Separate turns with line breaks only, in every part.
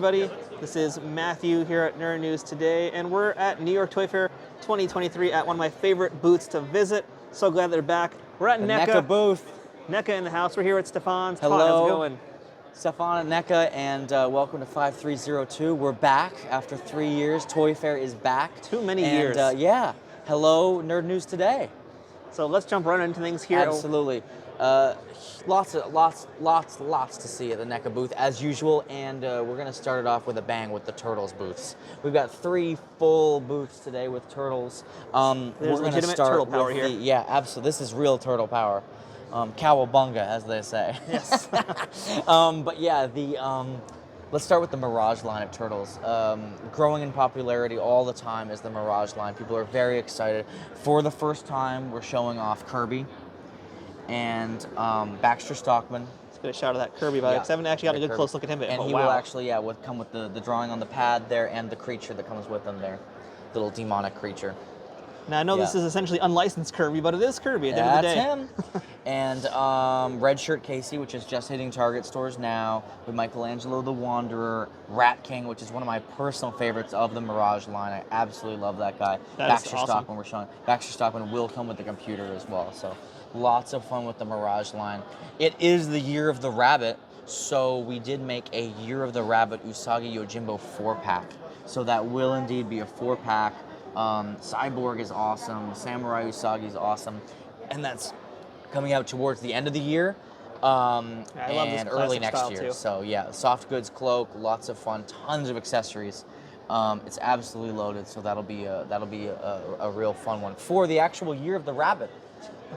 everybody. This is Matthew here at Nerd News Today, and we're at New York Toy Fair 2023 at one of my favorite booths to visit. So glad they're back. We're at NECA.
NECA booth.
NECA in the house. We're here with Stefan.
Hello.
How's it going?
Stefan at NECA, and welcome to 5302. We're back after 3 years. Toy Fair is back.
Too many years.
Yeah. Hello, Nerd News Today.
So let's jump right into things here.
Absolutely. Lots to see at the NECA booth as usual, and we're going to start it off with a bang with the Turtles booths. We've got 3 full booths today with Turtles.
There's legitimate turtle power here.
Yeah, absolutely. This is real turtle power. Cowabunga, as they say.
Yes.
But yeah, let's start with the Mirage line of Turtles. Growing in popularity all the time is the Mirage line. People are very excited. For the first time, we're showing off Kirby and Baxter Stockman.
Let's get a shot of that Kirby, but I haven't actually gotten a good close look at him.
And he will actually, come with the drawing on the pad there and the creature that comes with him there. Little demonic creature.
Now, I know this is essentially unlicensed Kirby, but it is Kirby at the end of the day.
That's him. And Red Shirt Casey, which is just hitting Target stores now, with Michelangelo the Wanderer, Rat King, which is one of my personal favorites of the Mirage line. I absolutely love that guy. Baxter Stockman, we're showing. Baxter Stockman will come with the computer as well, so lots of fun with the Mirage line. It is the Year of the Rabbit, so we did make a Year of the Rabbit Usagi Yojimbo 4-pack. So that will indeed be a 4-pack. Cyborg is awesome, Samurai Usagi is awesome, and that's coming out towards the end of the year and early next year.
Too.
So yeah, soft goods cloak, lots of fun, tons of accessories. It's absolutely loaded, so that'll be a real fun one for the actual Year of the Rabbit.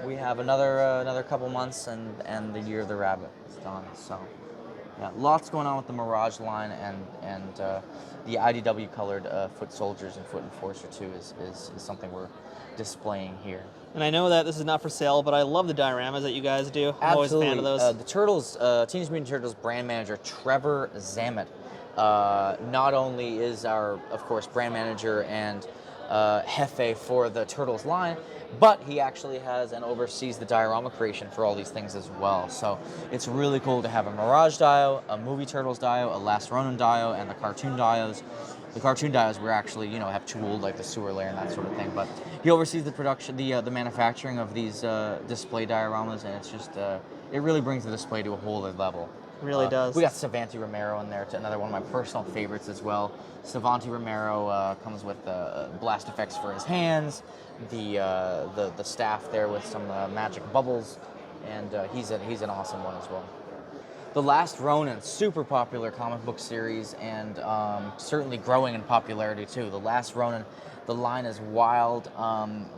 We have another couple months, and the Year of the Rabbit is done. So yeah, lots going on with the Mirage line, and the IDW colored Foot Soldiers and Foot Enforcer 2 is something we're displaying here.
And I know that this is not for sale, but I love the dioramas that you guys do. I'm always a fan of those.
The Turtles, Teenage Mutant Turtles brand manager Trevor Zammit, not only is our, of course, brand manager and jefe for the Turtles line, but he actually has and oversees the diorama creation for all these things as well. So it's really cool to have a Mirage dio, a Movie Turtles dio, a Last Ronin dio, and the cartoon dios. The cartoon dios we're actually, have tooled, like the sewer layer and that sort of thing. But he oversees the production, the manufacturing of these display dioramas, and it's just, it really brings the display to a whole other level.
It really does.
We got Savanti Romero in there, another one of my personal favorites as well. Savanti Romero comes with blast effects for his hands, the staff there with some magic bubbles, and he's an awesome one as well. The Last Ronin, super popular comic book series, and certainly growing in popularity too. The Last Ronin, the line is wild.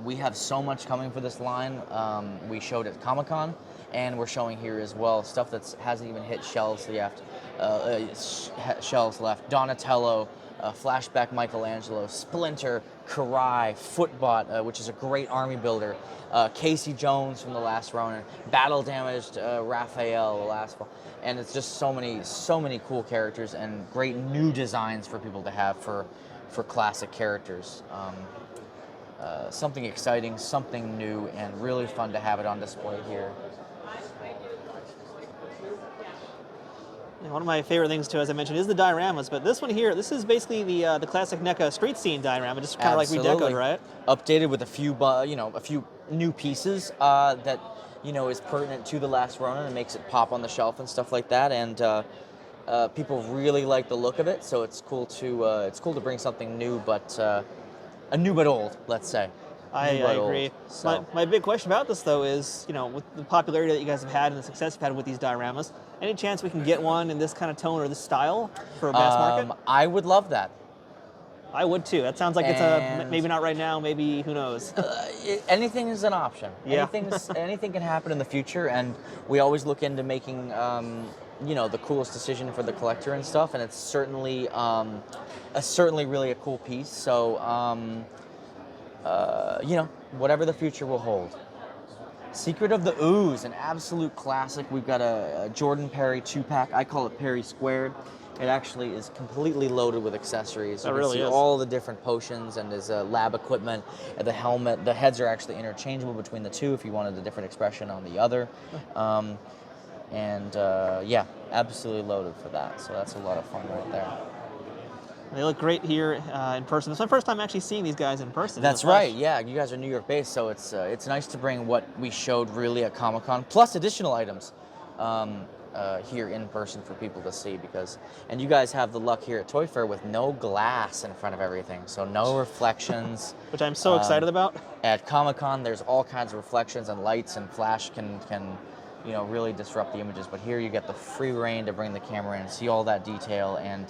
We have so much coming for this line. We showed at Comic-Con, and we're showing here as well stuff that hasn't even hit shelves yet. Shelves left. Donatello, Flashback Michelangelo, Splinter, Karai, Footbot, which is a great army builder, Casey Jones from The Last Ronin, Battle Damaged Raphael, the last one, and it's just so many cool characters and great new designs for people to have for classic characters. Something exciting, something new, and really fun to have it on display here.
One of my favorite things, too, as I mentioned, is the dioramas. But this one here, this is basically the classic NECA street scene diorama, just kind of like redecoed, right?
Updated with a few new pieces that is pertinent to the Last Ronin and makes it pop on the shelf and stuff like that. And people really like the look of it, so it's cool to bring something new, but a new but old, let's say.
I agree. So. My big question about this, though, is, with the popularity that you guys have had and the success you've had with these dioramas, any chance we can get one in this kind of tone or this style for a mass market?
I would love that.
I would, too. That sounds like it's maybe not right now, maybe who knows.
Anything is an option.
Yeah.
Anything can happen in the future, and we always look into making, the coolest decision for the collector and stuff, and it's certainly really a cool piece. So, whatever the future will hold. Secret of the Ooze, an absolute classic. We've got a Jordan Perry 2-pack. I call it Perry Squared. It actually is completely loaded with accessories.
It really is.
All the different potions and his lab equipment. The helmet, the heads are actually interchangeable between the two if you wanted a different expression on the other. Absolutely loaded for that. So that's a lot of fun right there.
They look great here in person. It's my first time actually seeing these guys in person.
That's right. Yeah, you guys are New York based, so it's nice to bring what we showed really at Comic-Con plus additional items here in person for people to see and you guys have the luck here at Toy Fair with no glass in front of everything, so no reflections.
Which I'm so excited about.
At Comic-Con, there's all kinds of reflections and lights and flash can really disrupt the images, but here you get the free reign to bring the camera in and see all that detail. And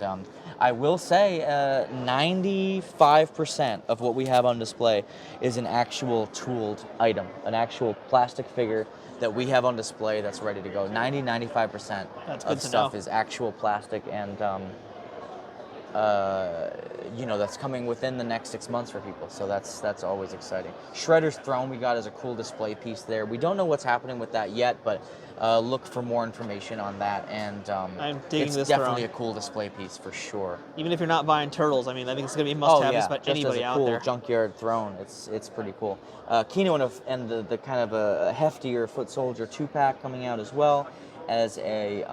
I will say 95% of what we have on display is an actual tooled item, an actual plastic figure that we have on display that's ready to go. 95% of stuff is actual plastic, and that's coming within the next 6 months for people, so that's always exciting. Shredder's throne we got as a cool display piece there. We don't know what's happening with that yet, but look for more information on that. And
I'm digging
it's
this
definitely
throne.
a cool display piece for sure.
Even if you're not buying turtles, I mean, I think it's gonna be a must-have just about anybody out there.
Just as a cool junkyard throne, it's pretty cool. Kino and the kind of a heftier Foot Soldier 2-pack coming out as well as a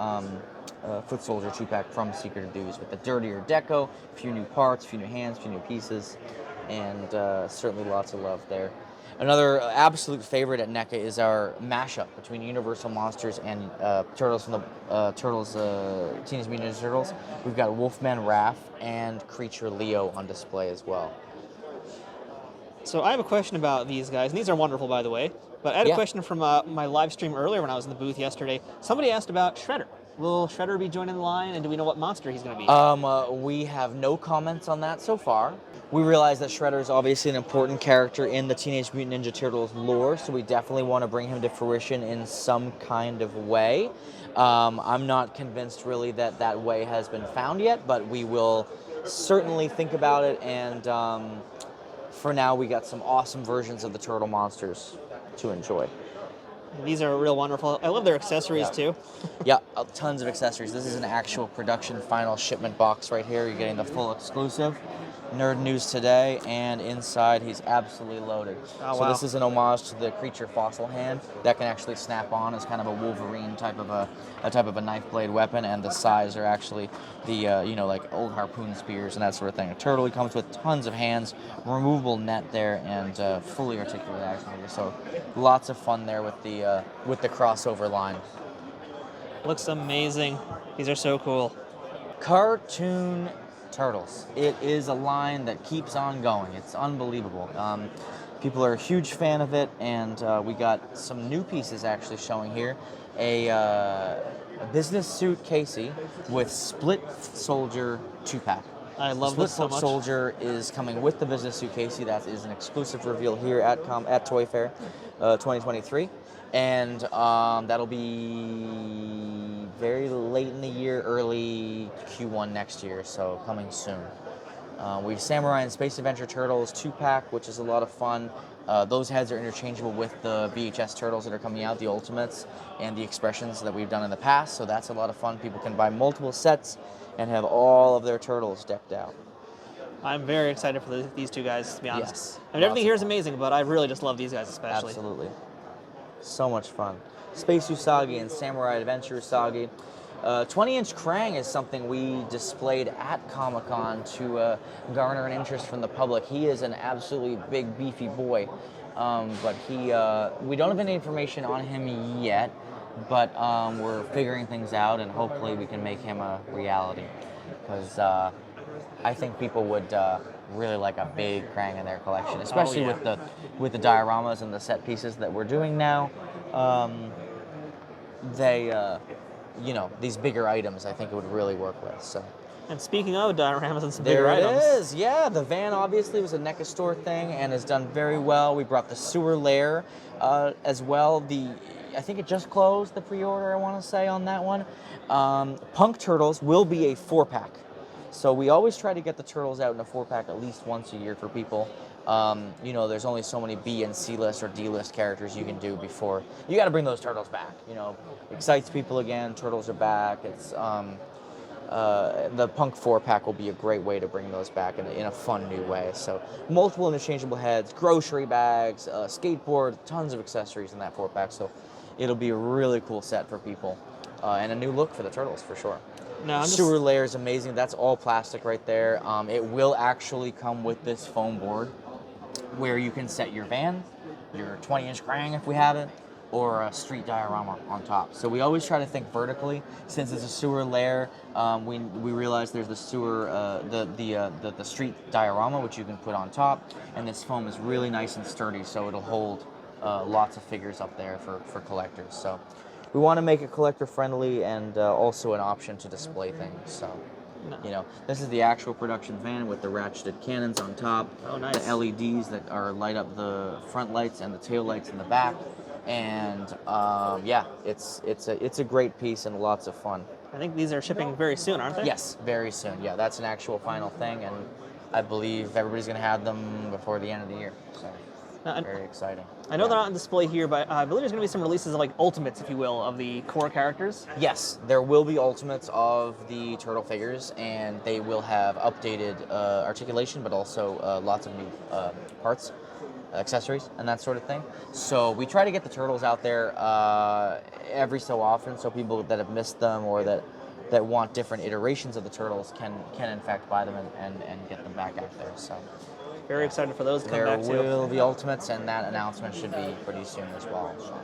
Foot Soldier 2-pack from Secret of Ooze with the dirtier deco, a few new parts, a few new hands, a few new pieces, and certainly lots of love there. Another absolute favorite at NECA is our mashup between Universal Monsters and Turtles from the Teenage Mutant Ninja Turtles. We've got Wolfman Raph and Creature Leo on display as well.
So I have a question about these guys, and these are wonderful, by the way. But I had a question from my live stream earlier when I was in the booth yesterday. Somebody asked about Shredder. Will Shredder be joining the line, and do we know what monster he's going to be?
We have no comments on that so far. We realize that Shredder is obviously an important character in the Teenage Mutant Ninja Turtles lore, so we definitely want to bring him to fruition in some kind of way. I'm not convinced really that way has been found yet, but we will certainly think about it, and for now we got some awesome versions of the Turtle monsters to enjoy.
These are real wonderful. I love their accessories too.
Yeah, tons of accessories. This is an actual production final shipment box right here. You're getting the full exclusive. Nerd News Today, and inside he's absolutely loaded. So this is an homage to the Creature fossil hand that can actually snap on as kind of a Wolverine type of a knife blade weapon, and the size are actually the like old harpoon spears and that sort of thing. A turtle, he comes with tons of hands, removable net there, and fully articulate action figure. So lots of fun there with the crossover line.
Looks amazing. These are so cool.
Cartoon Turtles. It is a line that keeps on going. It's unbelievable. People are a huge fan of it, and we got some new pieces actually showing here. A business suit Casey with Split Soldier 2-pack.
I love this so much.
Split Soldier is coming with the business suit Casey. That is an exclusive reveal here at Toy Fair 2023. And that'll be very late in the year, early Q1 next year, so coming soon. We have Samurai and Space Adventure Turtles 2-pack, which is a lot of fun. Those heads are interchangeable with the VHS Turtles that are coming out, the Ultimates, and the Expressions that we've done in the past, so that's a lot of fun. People can buy multiple sets and have all of their Turtles decked out.
I'm very excited for these two guys, to be honest.
Yes.
I mean, everything here is amazing, but I really just love these guys especially.
Absolutely. So much fun. Space Usagi and Samurai Adventure Usagi. 20-inch Krang is something we displayed at Comic-Con to garner an interest from the public. He is an absolutely big, beefy boy, but we don't have any information on him yet, but we're figuring things out, and hopefully we can make him a reality, because I think people would really like a big Krang in their collection, especially with the dioramas and the set pieces that we're doing now. These bigger items, I think it would really work with. So.
And speaking of dioramas and some bigger
there
items.
There it is, yeah. The van obviously was a NECA store thing and has done very well. We brought the sewer lair as well. I think it just closed, the pre-order, I want to say, on that one. Punk Turtles will be a 4-pack. So we always try to get the Turtles out in a 4-pack at least once a year for people. There's only so many B and C list or D list characters you can do before. You got to bring those Turtles back. Excites people again. Turtles are back. It's the Punk 4-pack will be a great way to bring those back in a fun new way. So multiple interchangeable heads, grocery bags, skateboard, tons of accessories in that 4-pack. So it'll be a really cool set for people and a new look for the Turtles for sure.
No, I'm
Sewer layer is amazing. That's all plastic right there. It will actually come with this foam board where you can set your van, your 20-inch Krang if we have it, or a street diorama on top. So we always try to think vertically. Since it's a sewer layer, we realize there's the sewer, the street diorama, which you can put on top, and this foam is really nice and sturdy, so it'll hold lots of figures up there for collectors. So we want to make it collector friendly and also an option to display things. So. You know, this is the actual production van with the ratcheted cannons on top,
nice.
the LEDs that are light up the front lights and the tail lights in the back, and yeah, it's a great piece and lots of fun.
I think these are shipping very soon, aren't they?
Yes, very soon. Yeah, that's an actual final thing, and I believe everybody's going to have them before the end of the year. So very exciting.
I know they're not on display here, but I believe there's going to be some releases of like ultimates, if you will, of the core characters.
Yes, there will be ultimates of the turtle figures, and they will have updated articulation, but also lots of new parts, accessories, and that sort of thing. So we try to get the turtles out there every so often, so people that have missed them or that want different iterations of the turtles can in fact buy them and get them back out there. So.
Very excited for those to come back too.
There will be ultimates, and that announcement should be pretty soon as well. So.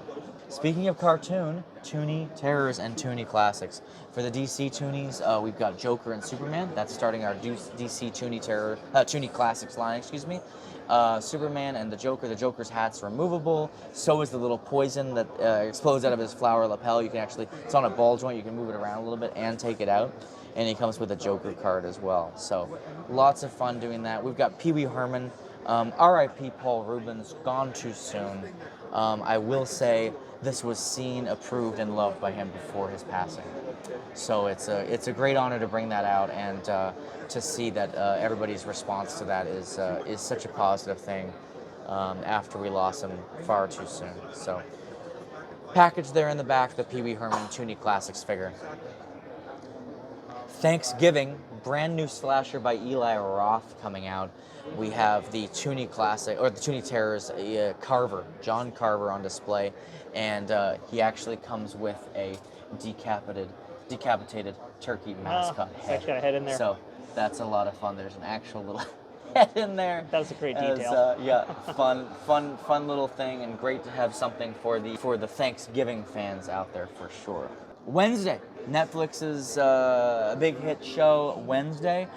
Speaking of cartoon, Toony Terrors and Toony Classics. For the DC Toonies, we've got Joker and Superman. That's starting our DC Toony Classics line, excuse me. Superman and the Joker. The Joker's hat's removable. So is the little poison that explodes out of his flower lapel. You can actually, it's on a ball joint. You can move it around a little bit and take it out. And he comes with a Joker card as well. So lots of fun doing that. We've got Pee Wee Herman, R.I.P. Paul Rubens, gone too soon. I will say this was seen, approved, and loved by him before his passing. So it's a great honor to bring that out and to see that everybody's response to that is such a positive thing after we lost him far too soon. So package there in the back, the Pee Wee Herman Toony Classics figure. Thanksgiving, brand new slasher by Eli Roth coming out. We have the Toony Classic, or the Toony Terrors Carver, John Carver on display, and he actually comes with a decapitated turkey mascot head.
It's got a head in there.
So that's a lot of fun. There's an actual little head in there.
That's a great detail.
Yeah, fun little thing, and great to have something for the Thanksgiving fans out there for sure. Wednesday, Netflix's big hit show, Wednesday.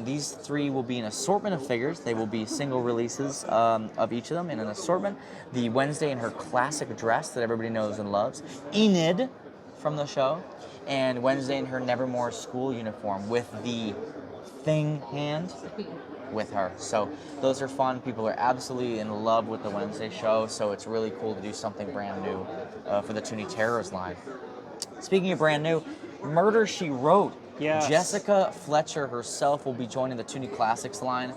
These three will be an assortment of figures. They will be single releases of each of them in an assortment. The Wednesday in her classic dress that everybody knows and loves, Enid from the show, and Wednesday in her Nevermore school uniform with the thing hand with her. So those are fun. People are absolutely in love with the Wednesday show, so it's really cool to do something brand new for the Toony Terrors line. Speaking of brand new, Murder, She Wrote.
Yes.
Jessica Fletcher herself will be joining the Toony Classics line.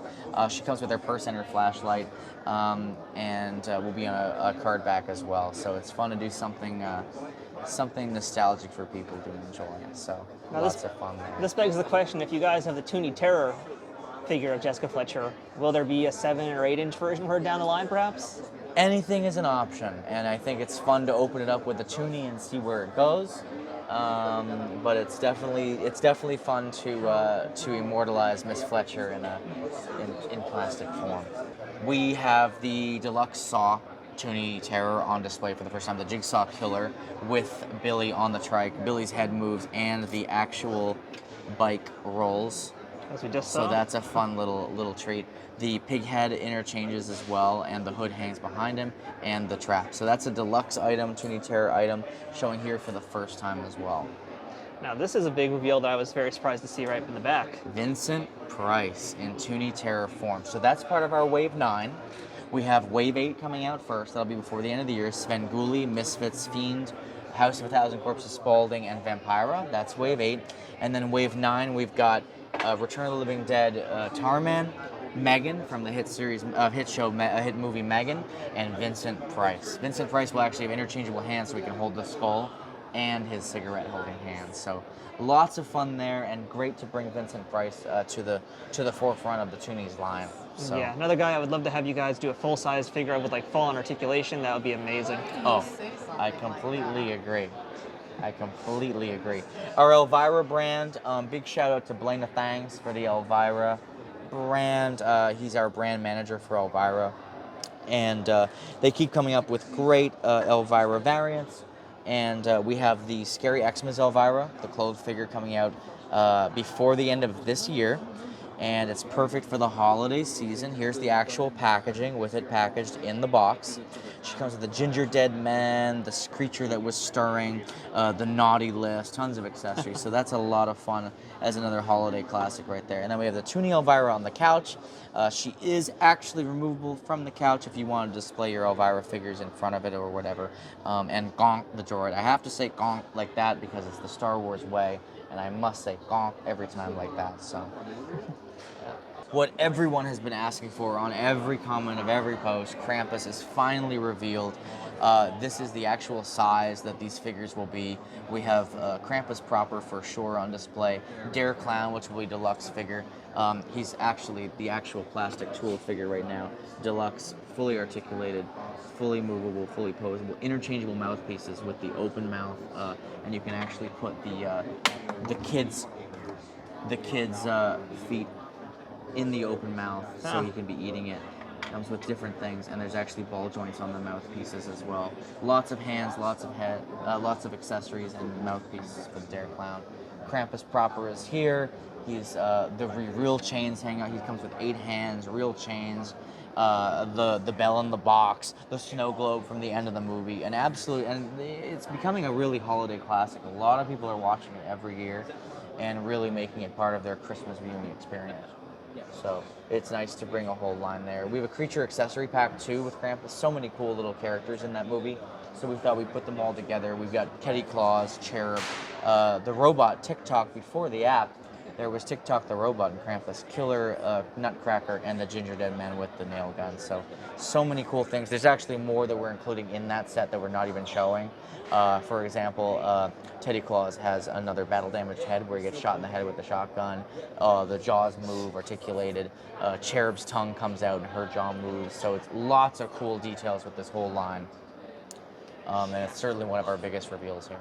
She comes with her purse and her flashlight, and will be on a card back as well. So it's fun to do something nostalgic for people to enjoy. So now lots of fun there.
This begs the question: if you guys have the Toony Terror figure of Jessica Fletcher, will there be a 7 or 8-inch version of her down the line, perhaps?
Anything is an option, and I think it's fun to open it up with the Toony and see where it goes. But it's definitely fun to immortalize Miss Fletcher in plastic form. We have the deluxe Saw Toony Terror on display for the first time, the Jigsaw Killer with Billy on the trike. Billy's head moves and the actual bike rolls.
As we just saw.
So that's a fun little treat. The pig head interchanges as well, and the hood hangs behind him, and the trap. So that's a deluxe item, Toony Terror item, showing here for the first time as well.
Now this is a big reveal that I was very surprised to see right in the back.
Vincent Price in Toony Terror form. So that's part of our Wave 9. We have Wave 8 coming out first. That'll be before the end of the year. Svengoolie, Misfits, Fiend, House of a Thousand Corpses, Spalding, and Vampira. That's Wave 8. And then Wave 9, we've got Return of the Living Dead, Tarman, Megan from the hit movie Megan, and Vincent Price. Vincent Price will actually have interchangeable hands so he can hold the skull and his cigarette holding hands. So lots of fun there, and great to bring Vincent Price to the forefront of the Toonies line. So.
Yeah, another guy I would love to have you guys do a full-size figure with like full-on articulation. That would be amazing.
Oh, I completely agree. I completely agree. Our Elvira brand, big shout out to Blaine Thangs for the Elvira brand. He's our brand manager for Elvira. And they keep coming up with great Elvira variants. And we have the Scary Xmas Elvira, the clothed figure, coming out before the end of this year. And it's perfect for the holiday season. Here's the actual packaging with it packaged in the box. She comes with the ginger dead man, this creature that was stirring, the naughty list, tons of accessories. So that's a lot of fun as another holiday classic right there. And then we have the Toony Elvira on the couch. She is actually removable from the couch if you want to display your Elvira figures in front of it or whatever. And Gonk the droid. I have to say Gonk like that because it's the Star Wars way. And I must say Gonk every time like that. So what everyone has been asking for on every comment of every post, Krampus is finally revealed. This is the actual size that these figures will be. We have Krampus proper for sure on display. Dare Clown, which will be deluxe figure. He's actually the actual plastic tool figure right now. Deluxe, fully articulated, fully movable, fully posable, interchangeable mouthpieces with the open mouth, and you can actually put the kids' feet in the open mouth, so you can be eating it. Comes with different things, and there's actually ball joints on the mouthpieces as well. Lots of hands, lots of head, lots of accessories and mouthpieces for the Dare Clown. Krampus proper is here. He's the real chains hang out. He comes with 8 hands, real chains. The bell in the box, the snow globe from the end of the movie, and it's becoming a really holiday classic. A lot of people are watching it every year, and really making it part of their Christmas viewing experience. So it's nice to bring a whole line there. We have a creature accessory pack too with Krampus. So many cool little characters in that movie. So we thought we'd put them all together. We've got Teddy Claus, Cherub, the robot TikTok before the app. There was TikTok the robot and Krampus, Killer, Nutcracker, and the Ginger Dead Man with the nail gun. So many cool things. There's actually more that we're including in that set that we're not even showing. For example, Teddy Claus has another battle damaged head where he gets shot in the head with the shotgun. The jaws move, articulated. Cherub's tongue comes out and her jaw moves. So it's lots of cool details with this whole line. And it's certainly one of our biggest reveals here.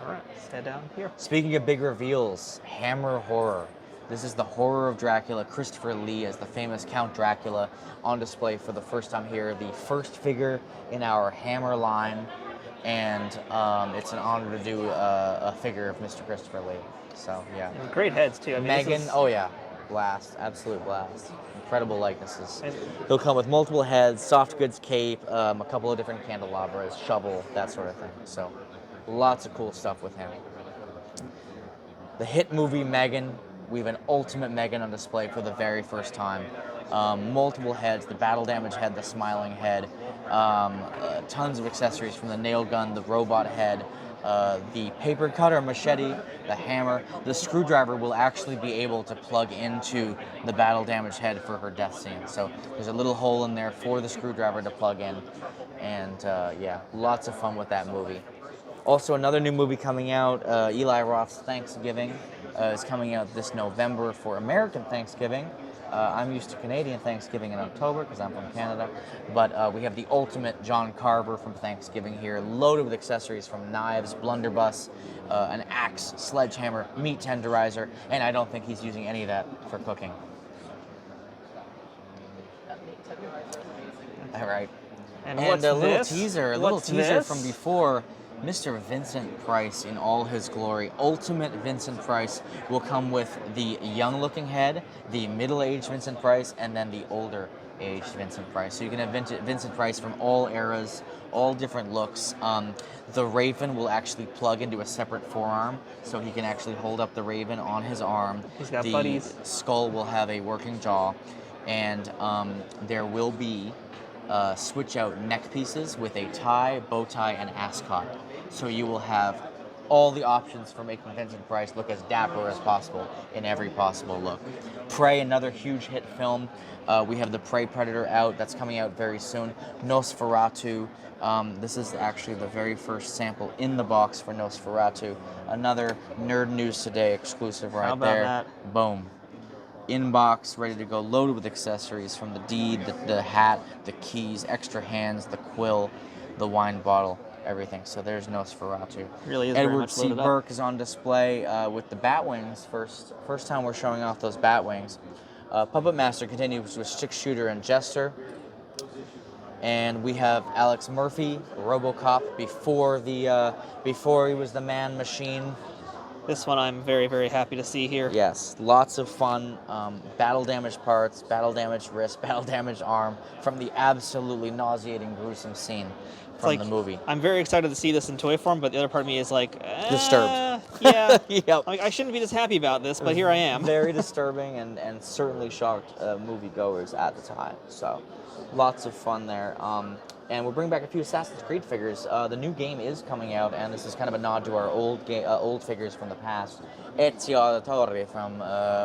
All right, let's head down here.
Speaking of big reveals, Hammer Horror. This is the Horror of Dracula, Christopher Lee as the famous Count Dracula on display for the first time here. The first figure in our Hammer line, and it's an honor to do a figure of Mr. Christopher Lee. So, yeah.
And great heads, too. I mean,
Megan, oh yeah, blast, absolute blast. Incredible likenesses. They'll come with multiple heads, soft goods cape, a couple of different candelabras, shovel, that sort of thing. So, lots of cool stuff with him. The hit movie Megan. We have an ultimate Megan on display for the very first time. Multiple heads, the battle damage head, the smiling head, tons of accessories from the nail gun, the robot head, the paper cutter machete, the hammer. The screwdriver will actually be able to plug into the battle damage head for her death scene. So there's a little hole in there for the screwdriver to plug in. And yeah, lots of fun with that movie. Also, another new movie coming out, Eli Roth's Thanksgiving, is coming out this November for American Thanksgiving. I'm used to Canadian Thanksgiving in October because I'm from Canada. But we have the ultimate John Carver from Thanksgiving here, loaded with accessories from knives, blunderbuss, an axe, sledgehammer, meat tenderizer, and I don't think he's using any of that for cooking. All right.
And
a
what's
little
this?
teaser, from before. Mr. Vincent Price in all his glory. Ultimate Vincent Price will come with the young-looking head, the middle-aged Vincent Price, and then the older-aged Vincent Price. So you can have Vincent Price from all eras, all different looks. The Raven will actually plug into a separate forearm, so he can actually hold up the Raven on his arm.
He's got
the
buddies.
Skull will have a working jaw, and there will be switch-out neck pieces with a tie, bow tie, and ascot. So you will have all the options for making Vincent Price look as dapper as possible in every possible look. Prey, another huge hit film. We have the Prey Predator out. That's coming out very soon. Nosferatu. This is actually the very first sample in the box for Nosferatu. Another Nerd News Today exclusive right there.
How about that?
Boom. Inbox, ready to go, loaded with accessories from the deed, the hat, the keys, extra hands, the quill, the wine bottle. everything. So there's Nosferatu.
Really is very
Edward
much
C.
loaded up.
Burke is on display with the bat wings. First time we're showing off those bat wings. Puppet Master continues with Six Shooter and Jester. And we have Alex Murphy, RoboCop, before he was the Man Machine.
This one I'm very, very happy to see here.
Yes, lots of fun. Battle damaged parts, battle damaged wrist, battle damaged arm from the absolutely nauseating, gruesome scene from the movie.
I'm very excited to see this in toy form, but the other part of me is like,
disturbed.
Yeah.
Yep.
Like, I shouldn't be this happy about this, but here I am.
Very disturbing and certainly shocked moviegoers at the time. So lots of fun there. And we'll bring back a few Assassin's Creed figures. The new game is coming out, and this is kind of a nod to our old figures from the past. Ezio Auditore from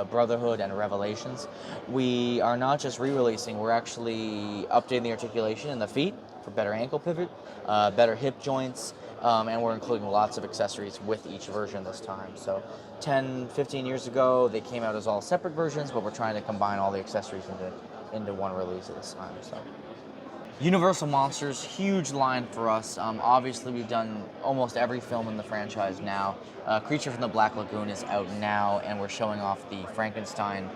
Brotherhood and Revelations. We are not just re-releasing, we're actually updating the articulation in the feet for better ankle pivot, better hip joints, and we're including lots of accessories with each version this time. So 10, 15 years ago, they came out as all separate versions, but we're trying to combine all the accessories into one release at this time. So. Universal Monsters, huge line for us. Obviously, we've done almost every film in the franchise now. Creature from the Black Lagoon is out now, and we're showing off the Frankenstein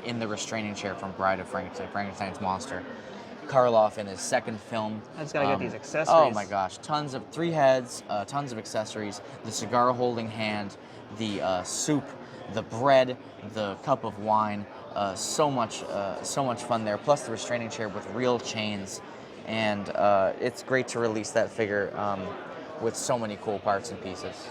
in the restraining chair from Bride of Frankenstein, Frankenstein's monster. Karloff in his second film.
I just gotta get these accessories.
Oh my gosh, tons of 3 heads, tons of accessories, the cigar holding hand, the soup, the bread, the cup of wine. So much fun there. Plus the restraining chair with real chains, and it's great to release that figure with so many cool parts and pieces.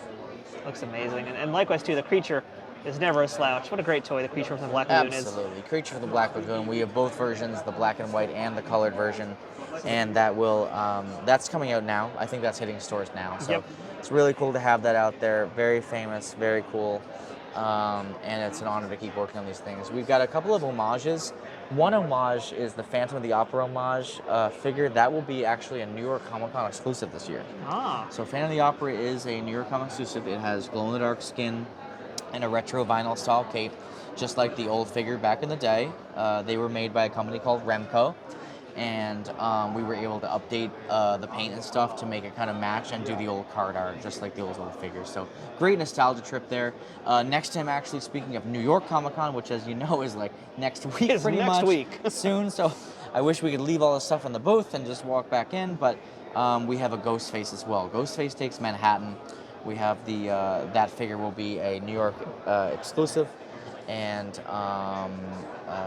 Looks amazing, and likewise too, the creature is never a slouch. What a great toy the Creature from the Black Lagoon is.
Absolutely, Creature from the Black Lagoon. We have both versions, the black and white and the colored version, and that will that's coming out now. I think that's hitting stores now. So It's really cool to have that out there. Very famous, very cool. And it's an honor to keep working on these things. We've got a couple of homages. One homage is the Phantom of the Opera homage figure. That will be actually a New York Comic Con exclusive this year. So Phantom of the Opera is a New York Comic exclusive. It has glow-in-the-dark skin and a retro vinyl style cape, just like the old figure back in the day. They were made by a company called Remco. And we were able to update the paint and stuff to make it kind of match and do the old card art, just like the old figures. So great nostalgia trip there. Next time, actually, speaking of New York Comic Con, which, as you know, is like next week, soon. So I wish we could leave all this stuff in the booth and just walk back in, but we have a Ghostface as well. Ghostface takes Manhattan. We have the that figure will be a New York exclusive, and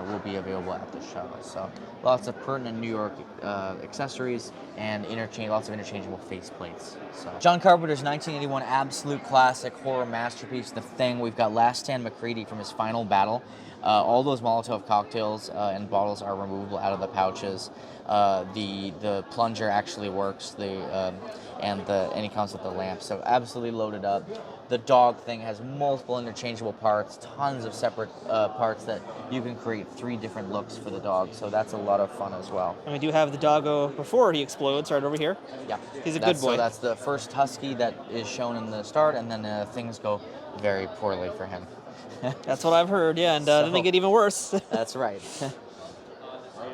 will be available at the show. So lots of pertinent New York accessories and lots of interchangeable faceplates. So John Carpenter's 1981 absolute classic horror masterpiece, The Thing. We've got Last Stand McCready from his final battle. All those Molotov cocktails and bottles are removable out of the pouches. The plunger actually works. And he comes with the lamp. So absolutely loaded up. The dog thing has multiple interchangeable parts, tons of separate parts that you can create 3 different looks for the dog. So that's a lot of fun as well.
And we do have the doggo before he explodes right over here.
Yeah.
He's a good boy.
So that's the first husky that is shown in the start, and then things go very poorly for him.
That's what I've heard, yeah, and then they get even worse.
That's right.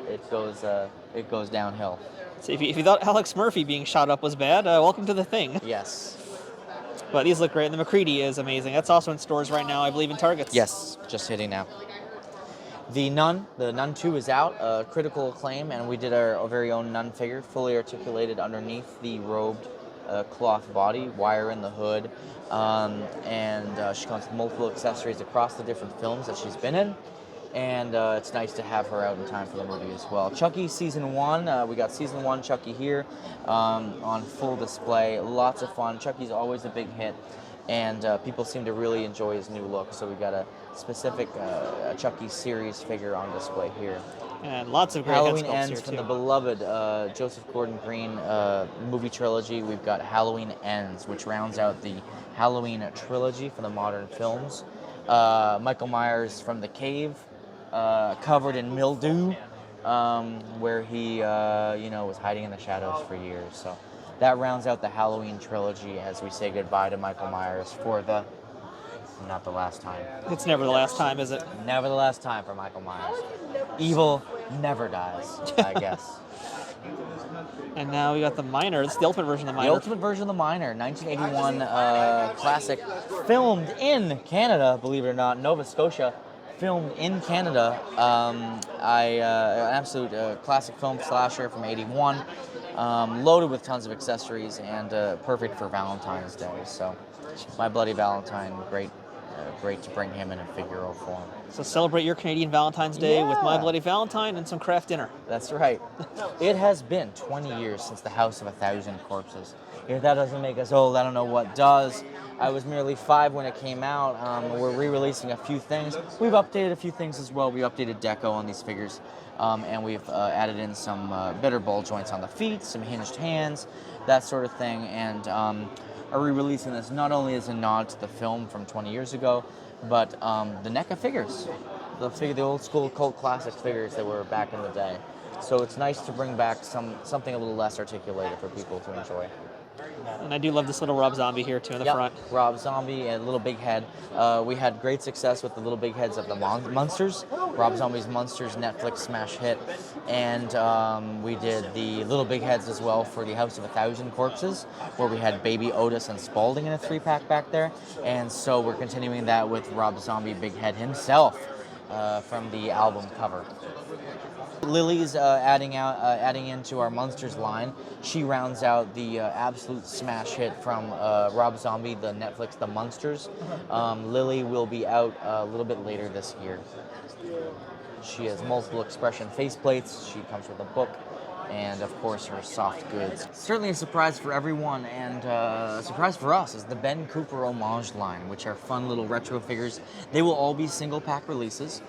It goes downhill.
So if you thought Alex Murphy being shot up was bad, welcome to The Thing.
Yes.
But these look great, and the McCready is amazing. That's also in stores right now, I believe, in Targets.
Yes, just hitting now. The Nun 2 is out, critical acclaim, and we did our very own Nun figure, fully articulated underneath the robed cloth body, wire in the hood, and she comes with multiple accessories across the different films that she's been in. And it's nice to have her out in time for the movie as well. Chucky Season 1, we got Season 1 Chucky here on full display. Lots of fun. Chucky's always a big hit, and people seem to really enjoy his new look. So we got a specific Chucky series figure on display here.
And lots of great
Halloween
head sculpts
Ends
here,
from
too.
the beloved Joseph Gordon-Green movie trilogy. We've got Halloween Ends, which rounds out the Halloween trilogy for the modern films. Michael Myers from The Cave. Covered in mildew, where he, was hiding in the shadows for years. So that rounds out the Halloween trilogy as we say goodbye to Michael Myers for not the last time.
It's never the last time, is it?
Never the last time for Michael Myers. Evil never dies, I guess.
And now we got the Miner. This is the ultimate version of the
The
Miner.
ultimate version of the Miner, 1981 classic, filmed in Canada, believe it or not, Nova Scotia, filmed in Canada. An absolute classic film slasher from '81, loaded with tons of accessories and perfect for Valentine's Day. So, My Bloody Valentine, great to bring him in a figural form.
So celebrate your Canadian Valentine's Day with My Bloody Valentine and some craft dinner.
That's right. It has been 20 years since the House of 1,000 Corpses. If that doesn't make us old, I don't know what does. I was merely 5 when it came out. We're re-releasing a few things. We've updated a few things as well. We updated deco on these figures, and we've added in some better ball joints on the feet, some hinged hands, that sort of thing, and are re-releasing this not only as a nod to the film from 20 years ago, but the NECA figures, the old school cult classic figures that were back in the day. So it's nice to bring back something a little less articulated for people to enjoy.
And I do love this little Rob Zombie here too in the front.
Rob Zombie and Little Big Head. We had great success with the Little Big Heads of the Munsters, Rob Zombie's Munsters Netflix smash hit, and we did the Little Big Heads as well for the House of 1,000 Corpses, where we had Baby Otis and Spaulding in a 3-pack back there, and so we're continuing that with Rob Zombie Big Head himself from the album cover. Lily's adding into our Munsters line. She rounds out the absolute smash hit from Rob Zombie, the Netflix The Munsters. Lily will be out a little bit later this year. She has multiple expression faceplates. She comes with a book, and of course her soft goods. Certainly a surprise for everyone, and a surprise for us is the Ben Cooper homage line, which are fun little retro figures. They will all be single pack releases.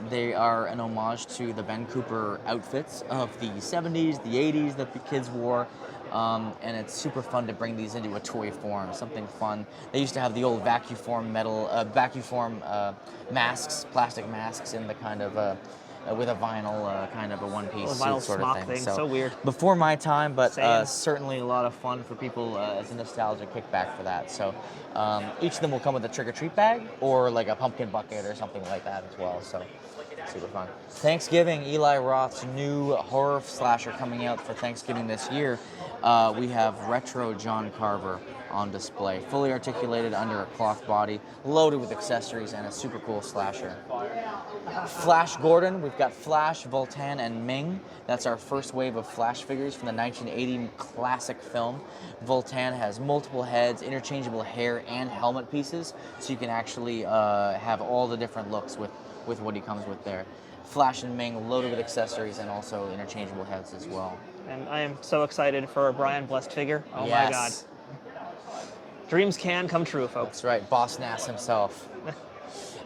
They are an homage to the Ben Cooper outfits of the 70s, the 80s that the kids wore. And it's super fun to bring these into a toy form, something fun. They used to have the old vacuform masks, plastic masks in the kind of with a vinyl kind of a one-piece suit sort of thing.
So weird.
Before my time, but certainly a lot of fun for people as a nostalgia kickback for that. So each of them will come with a trick-or-treat bag or like a pumpkin bucket or something like that as well. So super fun. Thanksgiving, Eli Roth's new horror slasher coming out for Thanksgiving this year. We have retro John Carver on display, fully articulated under a cloth body, loaded with accessories, and a super cool slasher. Flash Gordon, we've got Flash, Voltan, and Ming. That's our first wave of Flash figures from the 1980 classic film. Voltan has multiple heads, interchangeable hair, and helmet pieces, so you can actually have all the different looks with what he comes with there. Flash and Ming loaded with accessories and also interchangeable heads as well.
And I am so excited for a Brian Blessed figure. Oh
yes.
My God. Dreams can come true, folks.
That's right, Boss Nass himself.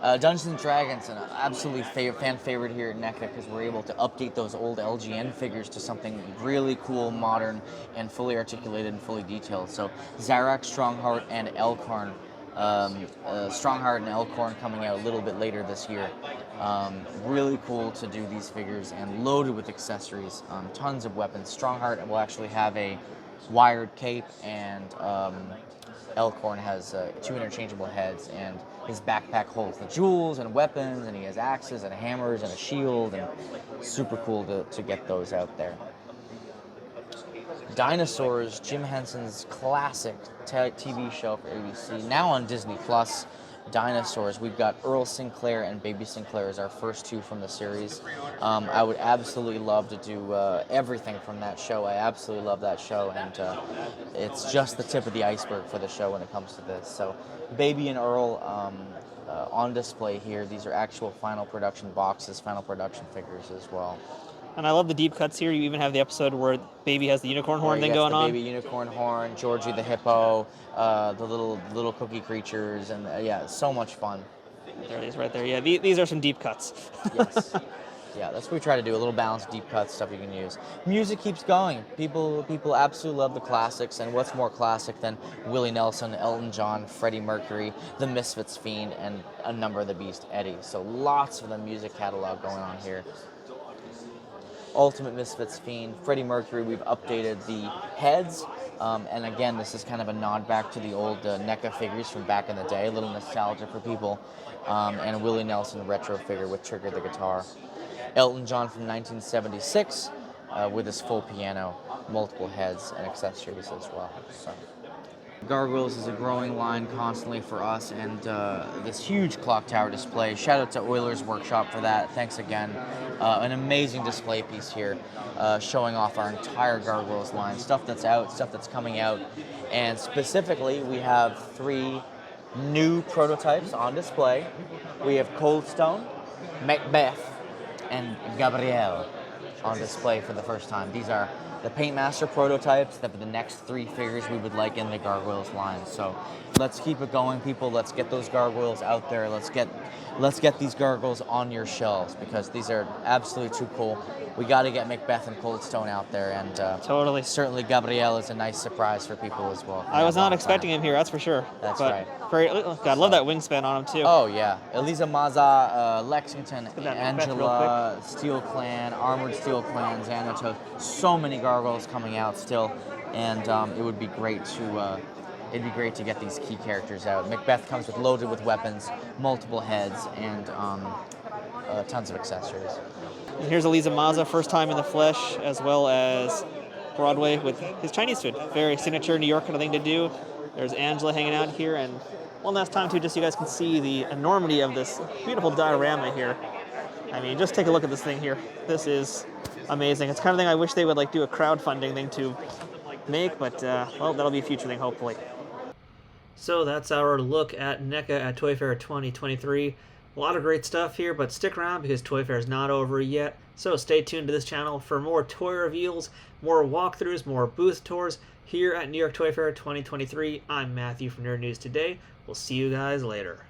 Dungeons & Dragons, an absolutely fan favorite here at NECA because we're able to update those old LGN figures to something really cool, modern, and fully articulated and fully detailed. So Zarak, Strongheart, and Elkhorn. Strongheart and Elkhorn coming out a little bit later this year. Really cool to do these figures and loaded with accessories. Tons of weapons. Strongheart will actually have a wired cape, and Elkhorn has 2 interchangeable heads, and his backpack holds the jewels and weapons, and he has axes and hammers and a shield, and super cool to get those out there. Dinosaurs, Jim Henson's classic TV show for ABC, now on Disney+. Dinosaurs, we've got Earl Sinclair and Baby Sinclair as our first 2 from the series. I would absolutely love to do everything from that show. I absolutely love that show, and it's just the tip of the iceberg for the show when it comes to this. So Baby and Earl on display here. These are actual final production boxes, final production figures as well.
And I love the deep cuts here. You even have the episode where Baby has the unicorn horn thing going on.
Baby unicorn horn, Georgie the hippo, the little cookie creatures, and yeah, so much fun.
There it is, right there. Yeah, these are some deep cuts.
Yes. Yeah, that's what we try to do. A little balanced, deep cut stuff you can use. Music keeps going. People absolutely love the classics, and what's more classic than Willie Nelson, Elton John, Freddie Mercury, The Misfits Fiend, and A Number of the Beast, Eddie. So lots of the music catalog going on here. Ultimate Misfits Fiend, Freddie Mercury, we've updated the heads, and again, this is kind of a nod back to the old NECA figures from back in the day, a little nostalgia for people, and a Willie Nelson retro figure with Trigger the guitar. Elton John from 1976, with his full piano, multiple heads and accessories as well. So. Gargoyles is a growing line constantly for us, and this huge clock tower display. Shout out to Oilers Workshop for that. Thanks again. An amazing display piece here, showing off our entire Gargoyles line. Stuff that's out, stuff that's coming out, and specifically we have 3 new prototypes on display. We have Cold Stone, Macbeth, and Gabrielle on display for the first time. These are the Paintmaster prototypes that for the next 3 figures we would like in the Gargoyles line. So let's keep it going, people. Let's get those Gargoyles out there. Let's get these Gargoyles on your shelves, because these are absolutely too cool. We got to get Macbeth and Cold Stone out there, and
Totally.
certainly Gabrielle is a nice surprise for people as well.
I was not expecting him here, that's for sure.
That's
but
right.
God, I love that wingspan on him too.
Oh yeah, Elisa Maza, Lexington,
at that Macbeth
Angela, Steel Clan, Armored Steel Clan, Xanatos. So many Gargoyles coming out still, and it would be great to get these key characters out. Macbeth comes loaded with weapons, multiple heads, and tons of accessories.
And here's Elisa Maza, first time in the flesh, as well as Broadway with his Chinese food. Very signature New York kind of thing to do. There's Angela hanging out here, and one last time too, just so you guys can see the enormity of this beautiful diorama here. I mean, just take a look at this thing here. This is amazing. It's the kind of thing I wish they would do a crowdfunding thing to make, but well, that'll be a future thing, hopefully. So that's our look at NECA at Toy Fair 2023. A lot of great stuff here, but stick around because Toy Fair is not over yet. So stay tuned to this channel for more toy reveals, more walkthroughs, more booth tours here at New York Toy Fair 2023. I'm Matthew from Nerd News Today. We'll see you guys later.